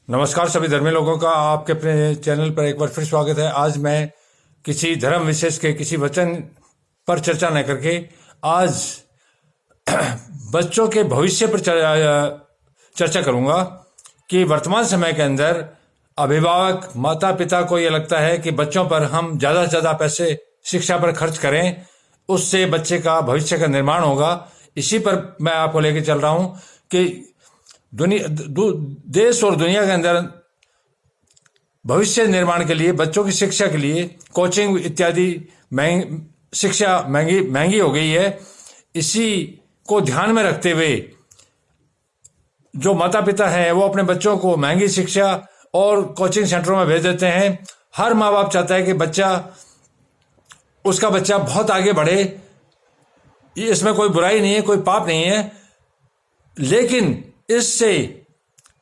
नमस्कार सभी धर्मी लोगों का आपके अपने चैनल पर एक बार फिर स्वागत है। आज मैं किसी धर्म विशेष के किसी वचन पर चर्चा न करके आज बच्चों के भविष्य पर चर्चा करूंगा कि वर्तमान समय के अंदर अभिभावक माता पिता को यह लगता है कि बच्चों पर हम ज़्यादा से ज़्यादा पैसे शिक्षा पर खर्च करें, उससे बच्चे का भविष्य का निर्माण होगा। इसी पर मैं आपको लेके चल रहा हूं कि देश और दुनिया के अंदर भविष्य निर्माण के लिए बच्चों की शिक्षा के लिए कोचिंग इत्यादि शिक्षा महंगी हो गई है। इसी को ध्यान में रखते हुए जो माता पिता हैं वो अपने बच्चों को महंगी शिक्षा और कोचिंग सेंटरों में भेज देते हैं। हर माँ बाप चाहता है कि उसका बच्चा बहुत आगे बढ़े, इसमें कोई बुराई नहीं है, कोई पाप नहीं है, लेकिन इससे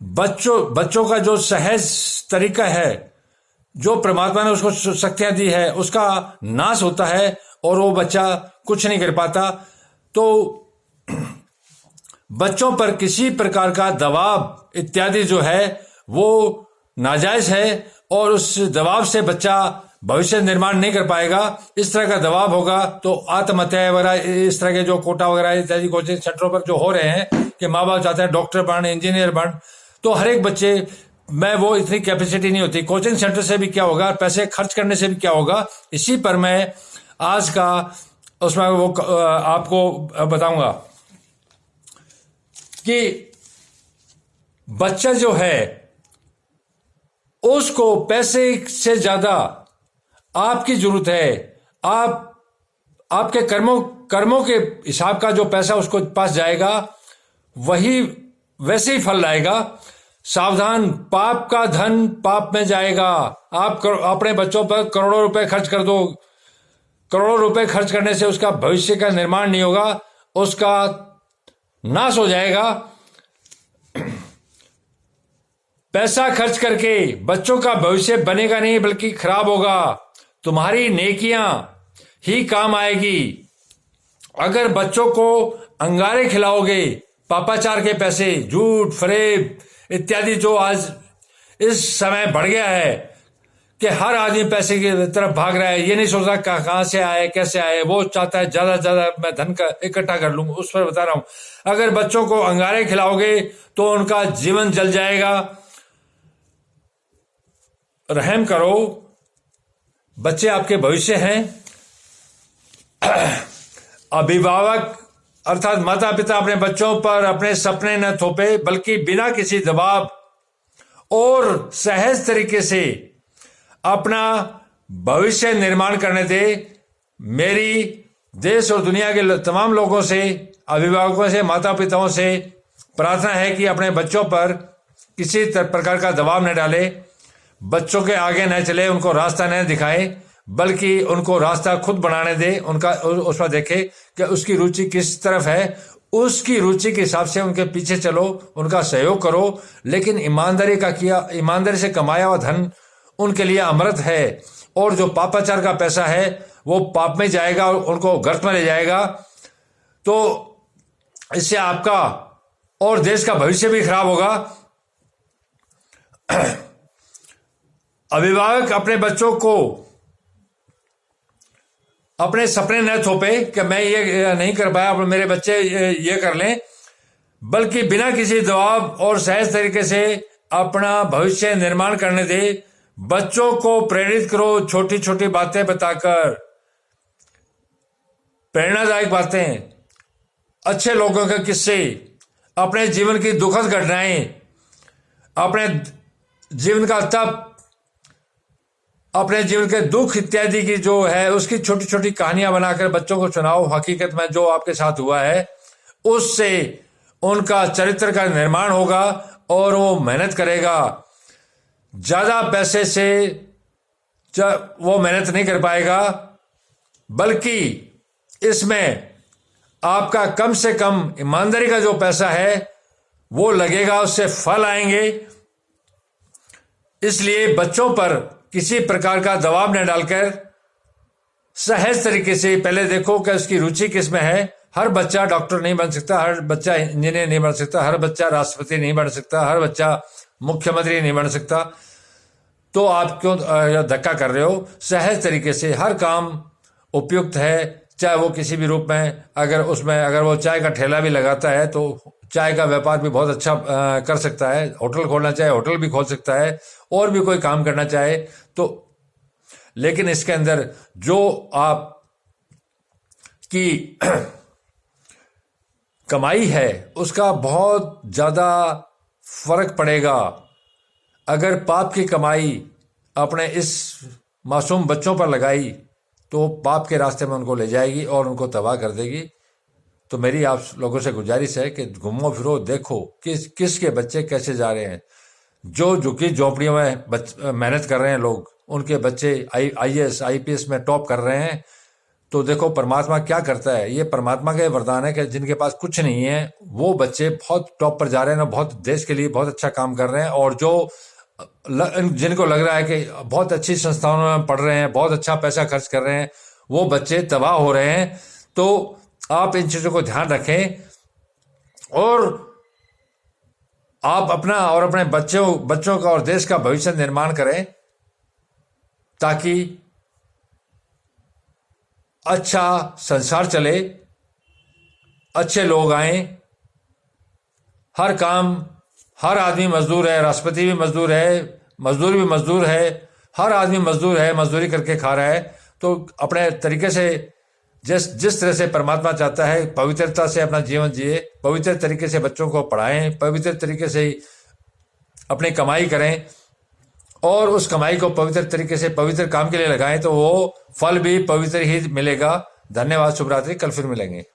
बच्चों का जो सहज तरीका है, जो परमात्मा ने उसको शक्तियां दी है, उसका नाश होता है और वो बच्चा कुछ नहीं कर पाता। तो बच्चों पर किसी प्रकार का दबाव इत्यादि जो है वो नाजायज है और उस दबाव से बच्चा भविष्य निर्माण नहीं कर पाएगा। इस तरह का दबाव होगा तो आत्महत्या वगैरह, इस तरह के जो कोटा वगैरह इत्यादि कोचिंग सेंटरों पर जो हो रहे हैं कि माँ बाप चाहते हैं डॉक्टर बन, इंजीनियर बन, तो हर एक बच्चे में वो इतनी कैपेसिटी नहीं होती। कोचिंग सेंटर से भी क्या होगा, पैसे खर्च करने से भी क्या होगा, इसी पर मैं आज का उसमें वो आपको बताऊंगा कि बच्चा जो है उसको पैसे से ज्यादा आपकी जरूरत है। आपके कर्मों के हिसाब का जो पैसा उसको पास जाएगा वही वैसे ही फल लाएगा। सावधान, पाप का धन पाप में जाएगा। आप अपने बच्चों पर करोड़ों रुपए खर्च कर दो, करोड़ों रुपए खर्च करने से उसका भविष्य का निर्माण नहीं होगा, उसका नाश हो जाएगा। पैसा खर्च करके बच्चों का भविष्य बनेगा नहीं बल्कि खराब होगा। तुम्हारी नेकियां ही काम आएगी। अगर बच्चों को अंगारे खिलाओगे, पापाचार के पैसे, झूठ फरेब इत्यादि जो आज इस समय बढ़ गया है कि हर आदमी पैसे की तरफ भाग रहा है, ये नहीं सोच रहा कहां से आए कैसे आए, वो चाहता है ज्यादा से ज्यादा मैं धन का इकट्ठा कर लूं। उस पर बता रहा हूं, अगर बच्चों को अंगारे खिलाओगे तो उनका जीवन जल जाएगा। रहम करो, बच्चे आपके भविष्य हैं। अभिभावक अर्थात माता पिता अपने बच्चों पर अपने सपने न थोपे बल्कि बिना किसी दबाव और सहज तरीके से अपना भविष्य निर्माण करने दे। मेरी देश और दुनिया के तमाम लोगों से, अभिभावकों से, माता पिताओं से प्रार्थना है कि अपने बच्चों पर किसी प्रकार का दबाव न डाले, बच्चों के आगे न चले, उनको रास्ता न दिखाए बल्कि उनको रास्ता खुद बनाने दे। उनका उसमें देखे कि उसकी रुचि किस तरफ है, उसकी रुचि के हिसाब से उनके पीछे चलो, उनका सहयोग करो। लेकिन ईमानदारी से कमाया हुआ धन उनके लिए अमृत है और जो पापाचार का पैसा है वो पाप में जाएगा और उनको गर्त में ले जाएगा। तो इससे आपका और देश का भविष्य भी खराब होगा। अभिभावक अपने बच्चों को अपने सपने न थोपे कि मैं ये नहीं कर पाया, मेरे बच्चे ये कर लें, बल्कि बिना किसी दबाव और सहज तरीके से अपना भविष्य निर्माण करने दे। बच्चों को प्रेरित करो छोटी छोटी बातें बताकर, प्रेरणादायक बातें, अच्छे लोगों के किस्से, अपने जीवन की दुखद घटनाएं, अपने जीवन का तप, अपने जीवन के दुख इत्यादि की जो है उसकी छोटी छोटी कहानियां बनाकर बच्चों को सुनाओ। हकीकत में जो आपके साथ हुआ है उससे उनका चरित्र का निर्माण होगा और वो मेहनत करेगा। ज्यादा पैसे से वो मेहनत नहीं कर पाएगा बल्कि इसमें आपका कम से कम ईमानदारी का जो पैसा है वो लगेगा, उससे फल आएंगे। इसलिए बच्चों पर किसी प्रकार का दबाव न डालकर सहज तरीके से पहले देखो कि उसकी रुचि किस में है। हर बच्चा डॉक्टर नहीं बन सकता, हर बच्चा इंजीनियर नहीं बन सकता, हर बच्चा राष्ट्रपति नहीं बन सकता, हर बच्चा मुख्यमंत्री नहीं बन सकता, तो आप क्यों धक्का कर रहे हो? सहज तरीके से हर काम उपयुक्त है, चाहे वो किसी भी रूप में, अगर वो चाय का ठेला भी लगाता है तो चाय का व्यापार भी बहुत अच्छा कर सकता है, होटल खोलना चाहे होटल भी खोल सकता है, और भी कोई काम करना चाहे तो। लेकिन इसके अंदर जो आप की कमाई है उसका बहुत ज्यादा फर्क पड़ेगा। अगर पाप की कमाई अपने इस मासूम बच्चों पर लगाई तो पाप के रास्ते में उनको ले जाएगी और उनको तबाह कर देगी। तो मेरी आप लोगों से गुजारिश है कि घूमो फिरो, देखो किसके बच्चे कैसे जा रहे हैं। जो झुग्गी झोपड़ियों में मेहनत कर रहे हैं लोग, उनके बच्चे IAS IPS में टॉप कर रहे हैं। तो देखो परमात्मा क्या करता है, ये परमात्मा का वरदान है कि जिनके पास कुछ नहीं है वो बच्चे बहुत टॉप पर जा रहे हैं, बहुत देश के लिए बहुत अच्छा काम कर रहे हैं। और जो जिनको लग रहा है कि बहुत अच्छी संस्थाओं में पढ़ रहे हैं, बहुत अच्छा पैसा खर्च कर रहे हैं, वो बच्चे तबाह हो रहे हैं। तो आप इन चीजों को ध्यान रखें और आप अपना और अपने बच्चों का और देश का भविष्य निर्माण करें, ताकि अच्छा संसार चले, अच्छे लोग आए। हर काम, हर आदमी मजदूर है, राष्ट्रपति भी मजदूर है, मजदूर भी मजदूर है, हर आदमी मजदूर है, मजदूरी करके खा रहा है। तो अपने तरीके से जिस तरह से परमात्मा चाहता है पवित्रता से अपना जीवन जिए, पवित्र तरीके से बच्चों को पढ़ाएं, पवित्र तरीके से अपनी कमाई करें और उस कमाई को पवित्र तरीके से पवित्र काम के लिए लगाएं, तो वो फल भी पवित्र ही मिलेगा। धन्यवाद, शुभ रात्रि, कल फिर मिलेंगे।